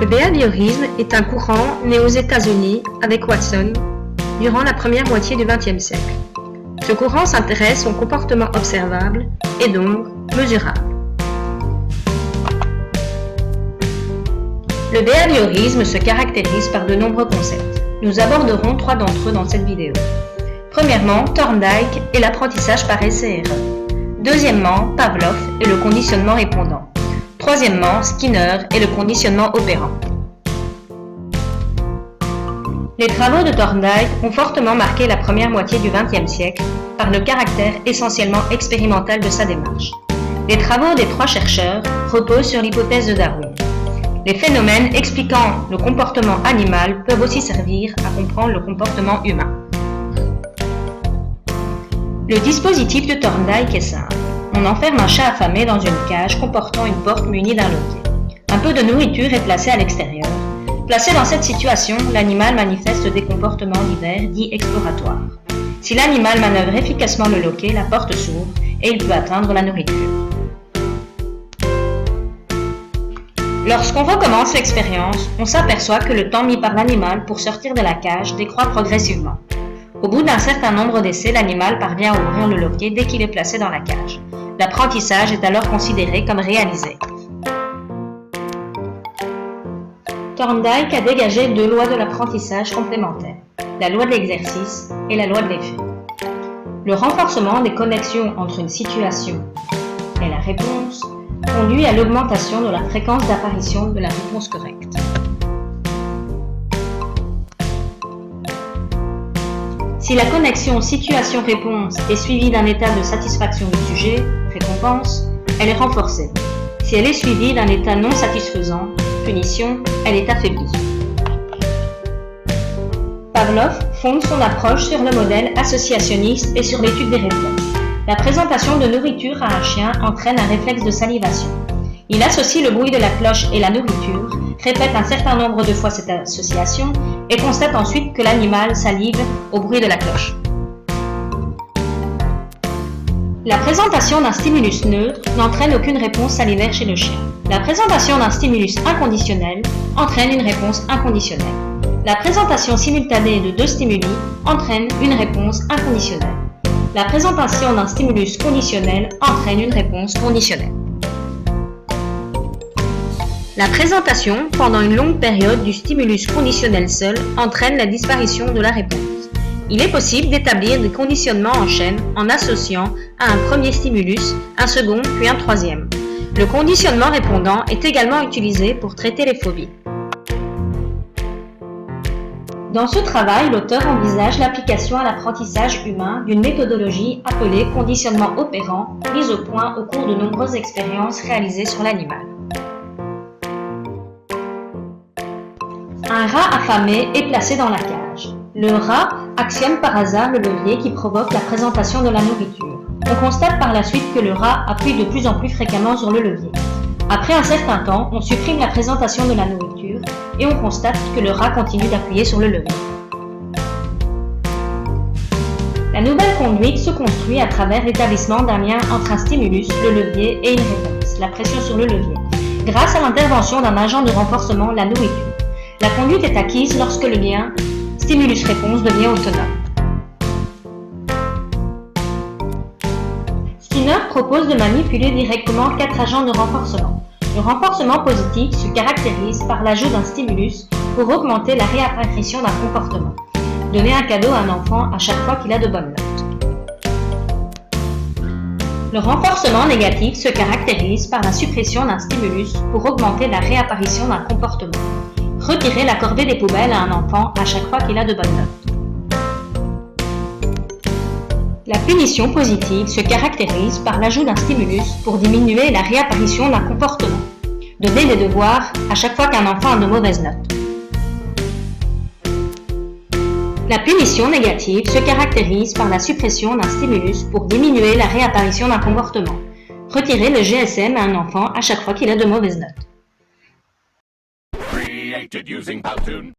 Le behaviorisme est un courant né aux États-Unis avec Watson durant la première moitié du XXe siècle. Ce courant s'intéresse aux comportements observables et donc mesurables. Le behaviorisme se caractérise par de nombreux concepts. Nous aborderons 3 d'entre eux dans cette vidéo. Premièrement, Thorndike et l'apprentissage par essai-erreur. Deuxièmement, Pavlov et le conditionnement répondant. Troisièmement, Skinner et le conditionnement opérant. Les travaux de Thorndike ont fortement marqué la première moitié du XXe siècle par le caractère essentiellement expérimental de sa démarche. Les travaux des 3 chercheurs reposent sur l'hypothèse de Darwin. Les phénomènes expliquant le comportement animal peuvent aussi servir à comprendre le comportement humain. Le dispositif de Thorndike est simple. On enferme un chat affamé dans une cage comportant une porte munie d'un loquet. Un peu de nourriture est placé à l'extérieur. Placé dans cette situation, l'animal manifeste des comportements divers dits exploratoires. Si l'animal manœuvre efficacement le loquet, la porte s'ouvre et il peut atteindre la nourriture. Lorsqu'on recommence l'expérience, on s'aperçoit que le temps mis par l'animal pour sortir de la cage décroît progressivement. Au bout d'un certain nombre d'essais, l'animal parvient à ouvrir le loquet dès qu'il est placé dans la cage. L'apprentissage est alors considéré comme réalisé. Thorndike a dégagé 2 lois de l'apprentissage complémentaires, la loi de l'exercice et la loi de l'effet. Le renforcement des connexions entre une situation et la réponse conduit à l'augmentation de la fréquence d'apparition de la réponse correcte. Si la connexion situation-réponse est suivie d'un état de satisfaction du sujet, récompense, elle est renforcée. Si elle est suivie d'un état non satisfaisant, punition, elle est affaiblie. Pavlov fonde son approche sur le modèle associationniste et sur l'étude des réflexes. La présentation de nourriture à un chien entraîne un réflexe de salivation. Il associe le bruit de la cloche et la nourriture, répète un certain nombre de fois cette association et constate ensuite que l'animal salive au bruit de la cloche. La présentation d'un stimulus neutre n'entraîne aucune réponse salivaire chez le chien. La présentation d'un stimulus inconditionnel entraîne une réponse inconditionnelle. La présentation simultanée de 2 stimuli entraîne une réponse inconditionnelle. La présentation d'un stimulus conditionnel entraîne une réponse conditionnelle. La présentation pendant une longue période du stimulus conditionnel seul entraîne la disparition de la réponse. Il est possible d'établir des conditionnements en chaîne en associant à un premier stimulus, un second puis un troisième. Le conditionnement répondant est également utilisé pour traiter les phobies. Dans ce travail, l'auteur envisage l'application à l'apprentissage humain d'une méthodologie appelée conditionnement opérant, mise au point au cours de nombreuses expériences réalisées sur l'animal. Un rat affamé est placé dans la cage. Le rat actionne par hasard le levier qui provoque la présentation de la nourriture. On constate par la suite que le rat appuie de plus en plus fréquemment sur le levier. Après un certain temps, on supprime la présentation de la nourriture et on constate que le rat continue d'appuyer sur le levier. La nouvelle conduite se construit à travers l'établissement d'un lien entre un stimulus, le levier, et une réponse, la pression sur le levier, grâce à l'intervention d'un agent de renforcement, la nourriture. La conduite est acquise lorsque le lien stimulus-réponse devient autonome. Skinner propose de manipuler directement 4 agents de renforcement. Le renforcement positif se caractérise par l'ajout d'un stimulus pour augmenter la réapparition d'un comportement. Donner un cadeau à un enfant à chaque fois qu'il a de bonnes notes. Le renforcement négatif se caractérise par la suppression d'un stimulus pour augmenter la réapparition d'un comportement. Retirer la corvée des poubelles à un enfant à chaque fois qu'il a de bonnes notes. La punition positive se caractérise par l'ajout d'un stimulus pour diminuer la réapparition d'un comportement. Donner des devoirs à chaque fois qu'un enfant a de mauvaises notes. La punition négative se caractérise par la suppression d'un stimulus pour diminuer la réapparition d'un comportement. Retirer le GSM à un enfant à chaque fois qu'il a de mauvaises notes. Created using Powtoon.